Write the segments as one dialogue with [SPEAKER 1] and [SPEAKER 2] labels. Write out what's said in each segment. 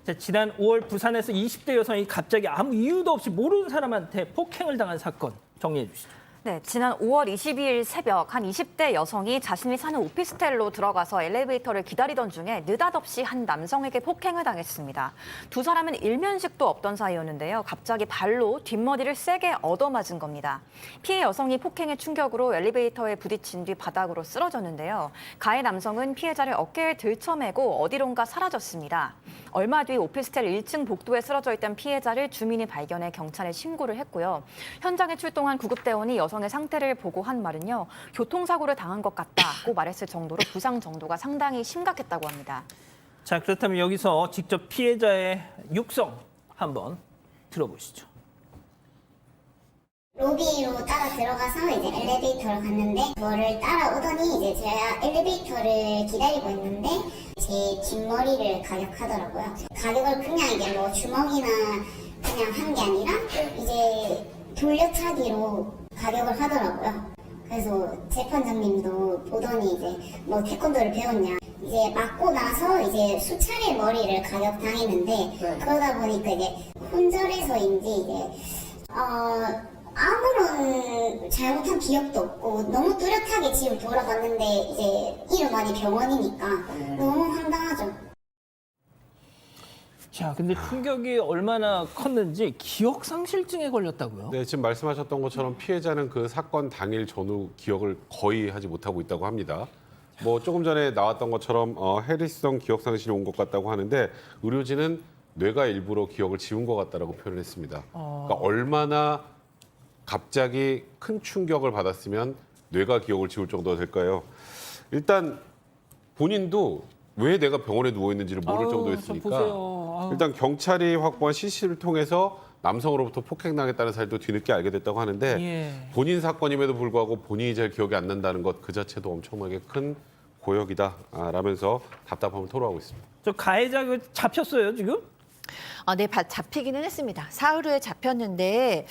[SPEAKER 1] 자, 지난 5월 부산에서 20대 여성이 갑자기 아무 이유도 없이 모르는 사람한테 폭행을 당한 사건 정리해 주시죠.
[SPEAKER 2] 네, 지난 5월 22일 새벽 한 20대 여성이 자신이 사는 오피스텔로 들어가서 엘리베이터를 기다리던 중에 느닷없이 한 남성에게 폭행을 당했습니다. 두 사람은 일면식도 없던 사이였는데요. 갑자기 발로 뒷머리를 세게 얻어맞은 겁니다. 피해 여성이 폭행의 충격으로 엘리베이터에 부딪힌 뒤 바닥으로 쓰러졌는데요. 가해 남성은 피해자를 어깨에 들쳐매고 어디론가 사라졌습니다. 얼마 뒤 오피스텔 1층 복도에 쓰러져 있던 피해자를 주민이 발견해 경찰에 신고를 했고요. 현장에 출동한 구급대원이 여성의 상태를 보고 한 말은요. 교통사고를 당한 것 같다고 말했을 정도로 부상 정도가 상당히 심각했다고 합니다.
[SPEAKER 1] 자, 그렇다면 여기서 직접 피해자의 육성 한번 들어보시죠.
[SPEAKER 3] 로비로 따라 들어가서 이제 엘리베이터를 갔는데 저를 따라오더니 이제 제가 엘리베이터를 기다리고 있는데 제 뒷머리를 가격하더라고요. 가격을 그냥 이게 뭐 주먹이나 그냥 한 게 아니라 이제 돌려차기로 가격을 하더라고요. 그래서 재판장님도 보더니 이제 뭐 태권도를 배웠냐. 이제 맞고 나서 이제 수차례 머리를 가격당했는데 그러다 보니까 이제 혼절해서인지 이제 아무런 잘못한 기억도 없고 너무 뚜렷하게 집을 돌아갔는데 이제 이름 아니 병원이니까 너무 황당하죠.
[SPEAKER 1] 자, 근데 충격이 얼마나 컸는지 기억상실증에 걸렸다고요?
[SPEAKER 4] 네, 지금 말씀하셨던 것처럼 피해자는 그 사건 당일 전후 기억을 거의 하지 못하고 있다고 합니다. 뭐 조금 전에 나왔던 것처럼 해리성 기억상실이 온 것 같다고 하는데 의료진은 뇌가 일부러 기억을 지운 것 같다라고 표현했습니다. 그러니까 얼마나 갑자기 큰 충격을 받았으면 뇌가 기억을 지울 정도가 될까요? 일단 본인도 왜 내가 병원에 누워 있는지를 모를 정도였으니까 일단 경찰이 확보한 CCTV를 통해서 남성으로부터 폭행당했다는 사실도 뒤늦게 알게 됐다고 하는데 본인 사건임에도 불구하고 본인이 잘 기억이 안 난다는 것 그 자체도 엄청나게 큰 고역이다라면서 답답함을 토로하고 있습니다.
[SPEAKER 1] 저 가해자 잡혔어요 지금?
[SPEAKER 5] 네, 잡히기는 했습니다. 사흘 잡혔는데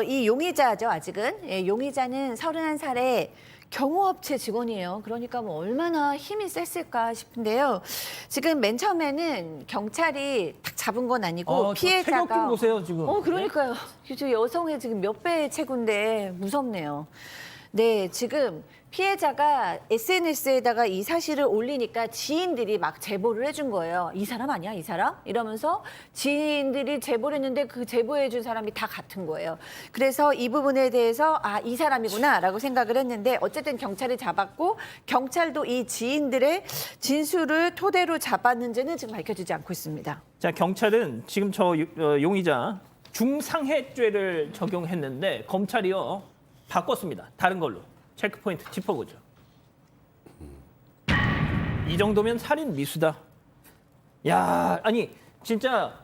[SPEAKER 5] 이 용의자죠, 아직은. 예, 용의자는 31살의 경호업체 직원이에요. 그러니까 뭐 얼마나 힘이 셌을까 싶은데요. 지금 맨 처음에는 경찰이 딱 잡은 건 아니고 피해자가
[SPEAKER 1] 체격 좀 보세요 지금.
[SPEAKER 5] 그러니까요. 저 여성의 지금 몇 배의 체구인데 무섭네요. 네, 지금 피해자가 SNS에다가 이 사실을 올리니까 지인들이 막 제보를 해준 거예요. 이 사람 아니야, 이 사람? 이러면서 지인들이 제보를 했는데 그 제보해준 사람이 다 같은 거예요. 그래서 이 부분에 대해서 이 사람이구나 라고 생각을 했는데 어쨌든 경찰이 잡았고 경찰도 이 지인들의 진술을 토대로 잡았는지는 지금 밝혀지지 않고 있습니다.
[SPEAKER 1] 자, 경찰은 지금 저 용의자 중상해죄를 적용했는데 검찰이요 바꿨습니다. 다른 걸로. 체크포인트 짚어보죠. 이 정도면 살인 미수다. 야, 아니 진짜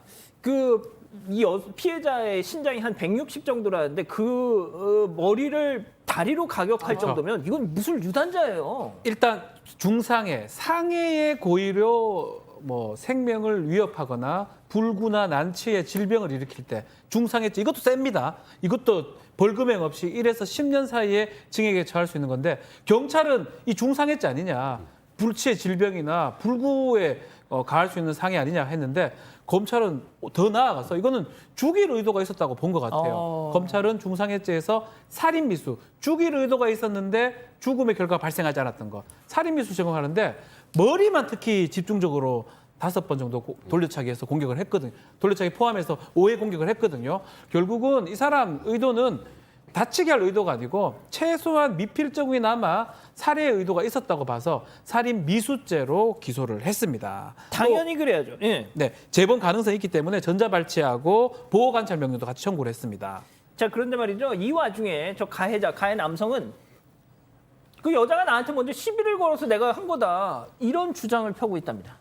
[SPEAKER 1] 이 피해자의 신장이 한 160 정도라는데 그 머리를 다리로 가격할 정도면 이건 무슨 유단자예요.
[SPEAKER 6] 일단 중상해, 상해의 고의로 뭐 생명을 위협하거나 불구나 난치의 질병을 일으킬 때 중상해죄 이것도 셉니다. 이것도 벌금형 없이 1에서 10년 사이에 징역에 처할 수 있는 건데 경찰은 이 중상해죄 아니냐, 불치의 질병이나 불구에 가할 수 있는 상해 아니냐 했는데 검찰은 더 나아가서 이거는 죽일 의도가 있었다고 본 것 같아요. 검찰은 중상해죄에서 살인미수, 죽일 의도가 있었는데 죽음의 결과가 발생하지 않았던 거, 살인미수 적용하는데 머리만 특히 집중적으로 5번 정도 돌려차기해서 공격을 했거든요. 돌려차기 포함해서 5회 공격을 했거든요. 결국은 이 사람 의도는 다치게 할 의도가 아니고 최소한 미필적이나마 살해의 의도가 있었다고 봐서 살인 미수죄로 기소를 했습니다.
[SPEAKER 1] 당연히 그래야죠. 예.
[SPEAKER 6] 네, 재범 가능성이 있기 때문에 전자발치하고 보호관찰 명령도 같이 청구를 했습니다.
[SPEAKER 1] 자, 그런데 말이죠. 이 와중에 저 가해 남성은 그 여자가 나한테 먼저 시비를 걸어서 내가 한 거다. 이런 주장을 펴고 있답니다.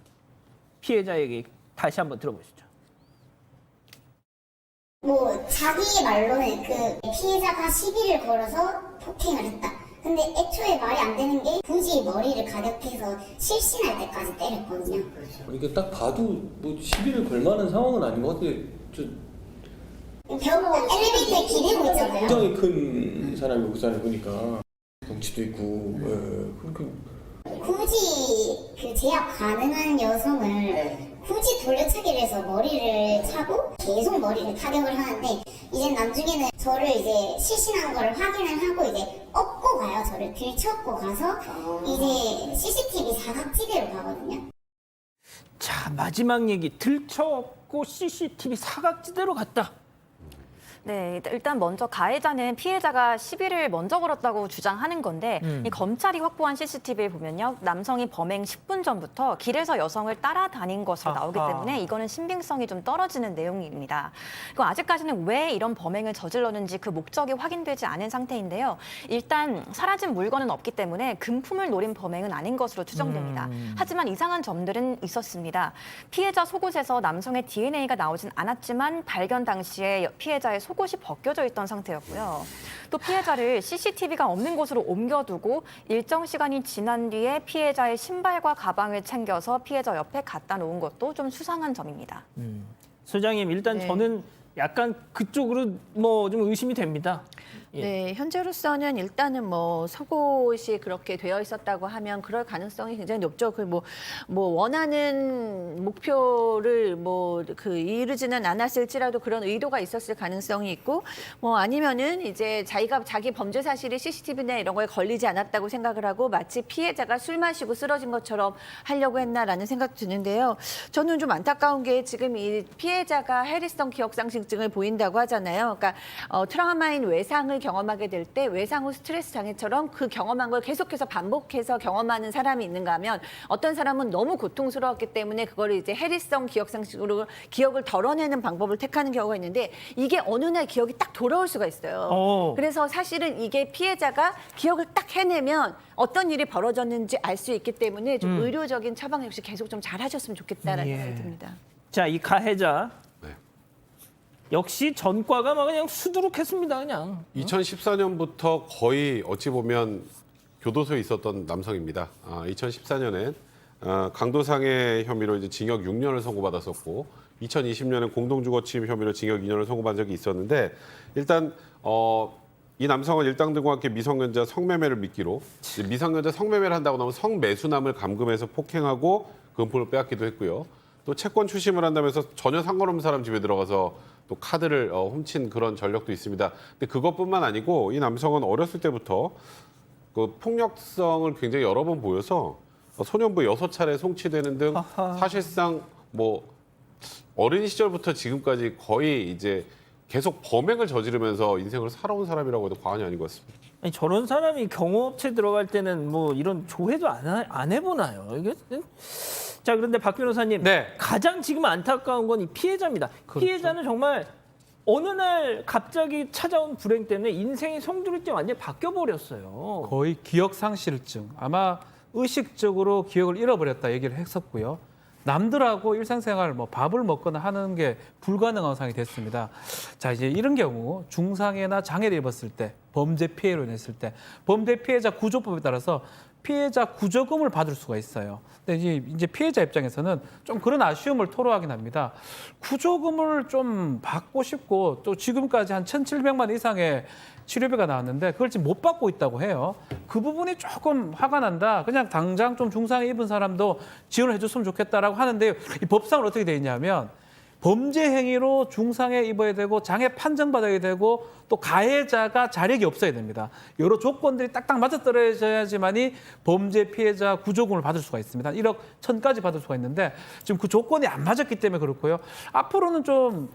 [SPEAKER 1] 피해자에게 다시 한번 들어보시죠.
[SPEAKER 3] 뭐 자기 말로는 그 피해자가 시비를 걸어서 폭행을 했다. 근데 애초에 말이 안 되는 게 굳이 머리를 가격해서 실신할 때까지 때렸거든요.
[SPEAKER 7] 이게 딱 봐도 뭐 시비를 걸 만한 상황은 아닌 것 같은데
[SPEAKER 3] 엘리베이터에 기대고 있잖아요.
[SPEAKER 7] 굉장히 큰 사람이 그 사람을 보니까 덩치도 있고 그러니까
[SPEAKER 3] 굳이 그 제압 가능한 여성을 굳이 돌려차기를 해서 머리를 차고 계속 머리를 타격을 하는데 이제 나중에는 저를 이제 실신한 걸 확인을 하고 이제 업고 가요. 저를 들쳐업고 가서 이제 CCTV 사각지대로 가거든요.
[SPEAKER 1] 자, 마지막 얘기. 들쳐업고 CCTV 사각지대로 갔다.
[SPEAKER 2] 네, 일단 먼저 가해자는 피해자가 시비를 먼저 걸었다고 주장하는 건데 이 검찰이 확보한 CCTV에 보면요. 남성이 범행 10분 전부터 길에서 여성을 따라다닌 것으로 나오기 때문에 이거는 신빙성이 좀 떨어지는 내용입니다. 그리고 아직까지는 왜 이런 범행을 저질렀는지 그 목적이 확인되지 않은 상태인데요. 일단 사라진 물건은 없기 때문에 금품을 노린 범행은 아닌 것으로 추정됩니다. 하지만 이상한 점들은 있었습니다. 피해자 속옷에서 남성의 DNA가 나오진 않았지만 발견 당시에 피해자의 속옷이 벗겨져 있던 상태였고요. 또 피해자를 CCTV가 없는 곳으로 옮겨두고 일정 시간이 지난 뒤에 피해자의 신발과 가방을 챙겨서 피해자 옆에 갖다 놓은 것도 좀 수상한 점입니다.
[SPEAKER 1] 소장님, 일단
[SPEAKER 5] 네.
[SPEAKER 1] 저는 약간 그쪽으로 뭐 좀 의심이 됩니다. 예.
[SPEAKER 5] 네, 현재로서는 일단은 뭐 속옷이 그렇게 되어 있었다고 하면 그럴 가능성이 굉장히 높죠. 그 뭐 원하는 목표를 뭐 그 이루지는 않았을지라도 그런 의도가 있었을 가능성이 있고 뭐 아니면은 이제 자기 범죄 사실이 CCTV나 이런 거에 걸리지 않았다고 생각을 하고 마치 피해자가 술 마시고 쓰러진 것처럼 하려고 했나라는 생각도 드는데요. 저는 좀 안타까운 게 지금 이 피해자가 해리성 기억상실증을 보인다고 하잖아요. 그러니까 트라우마인 외상을 경험하게 될 때 외상 후 스트레스 장애처럼 그 경험한 걸 계속해서 반복해서 경험하는 사람이 있는가 하면 어떤 사람은 너무 고통스러웠기 때문에 그거를 이제 해리성 기억상실로 기억을 덜어내는 방법을 택하는 경우가 있는데 이게 어느 날 기억이 딱 돌아올 수가 있어요. 그래서 사실은 이게 피해자가 기억을 딱 해내면 어떤 일이 벌어졌는지 알 수 있기 때문에 좀 의료적인 처방 역시 계속 좀 잘하셨으면 좋겠다라는
[SPEAKER 1] 예.
[SPEAKER 5] 생각이 듭니다.
[SPEAKER 1] 자, 이 가해자.
[SPEAKER 4] 네.
[SPEAKER 1] 역시 전과가 막 그냥 수두룩했습니다, 그냥.
[SPEAKER 4] 2014년부터 거의 어찌 보면 교도소에 있었던 남성입니다. 2014년엔 강도상해 혐의로 이제 징역 6년을 선고받았었고 2020년엔 공동주거침 혐의로 징역 2년을 선고받은 적이 있었는데 일단 이 남성은 일당 등과 함께 미성년자 성매매를 미끼로 미성년자 성매매를 한다고 나면 성매수남을 감금해서 폭행하고 금품을 빼앗기도 했고요. 또 채권 추심을 한다면서 전혀 상관없는 사람 집에 들어가서 또 카드를 훔친 그런 전력도 있습니다. 근데 그것뿐만 아니고 이 남성은 어렸을 때부터 그 폭력성을 굉장히 여러 번 보여서 소년부 6차례 송치되는 등 사실상 뭐 어린 시절부터 지금까지 거의 이제 계속 범행을 저지르면서 인생을 살아온 사람이라고 해도 과언이 아닌 것 같습니다.
[SPEAKER 1] 아니, 저런 사람이 경호업체 들어갈 때는 뭐 이런 조회도 안 해보나요? 이게 자, 그런데 박 변호사님,
[SPEAKER 6] 네.
[SPEAKER 1] 가장 지금 안타까운 건 이 피해자입니다.
[SPEAKER 6] 그렇죠.
[SPEAKER 1] 피해자는 정말 어느 날 갑자기 찾아온 불행 때문에 인생의 송두리째 완전히 바뀌어 버렸어요.
[SPEAKER 6] 거의 기억상실증, 아마 의식적으로 기억을 잃어버렸다 얘기를 했었고요. 남들하고 일상생활 뭐 밥을 먹거나 하는 게 불가능한 상황이 됐습니다. 자, 이제 이런 경우 중상해나 장애를 입었을 때, 범죄 피해로 인했을 때 범죄 피해자 구조법에 따라서 피해자 구조금을 받을 수가 있어요. 근데 이제 피해자 입장에서는 좀 그런 아쉬움을 토로하긴 합니다. 구조금을 좀 받고 싶고 또 지금까지 한 1,700만 원 이상의 치료비가 나왔는데 그걸 지금 못 받고 있다고 해요. 그 부분이 조금 화가 난다. 그냥 당장 좀 중상해 입은 사람도 지원을 해줬으면 좋겠다라고 하는데 이 법상은 어떻게 돼 있냐면 범죄 행위로 중상해 입어야 되고 장애 판정받아야 되고 또 가해자가 자력이 없어야 됩니다. 여러 조건들이 딱딱 맞아떨어져야지만이 범죄 피해자 구조금을 받을 수가 있습니다. 1억 1,000까지 받을 수가 있는데 지금 그 조건이 안 맞았기 때문에 그렇고요. 앞으로는 좀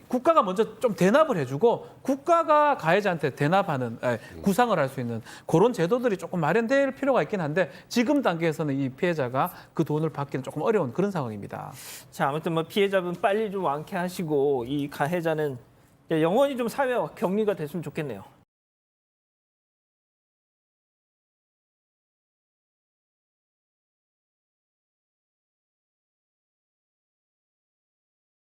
[SPEAKER 6] 국가가 먼저 좀 대납을 해주고 국가가 가해자한테 대납하는 구상을 할 수 있는 그런 제도들이 조금 마련될 필요가 있긴 한데 지금 단계에서는 이 피해자가 그 돈을 받기는 조금 어려운 그런 상황입니다.
[SPEAKER 1] 자, 아무튼 뭐 피해자분 빨리 좀 완쾌하시고 이 가해자는 영원히 좀 사회와 격리가 됐으면 좋겠네요.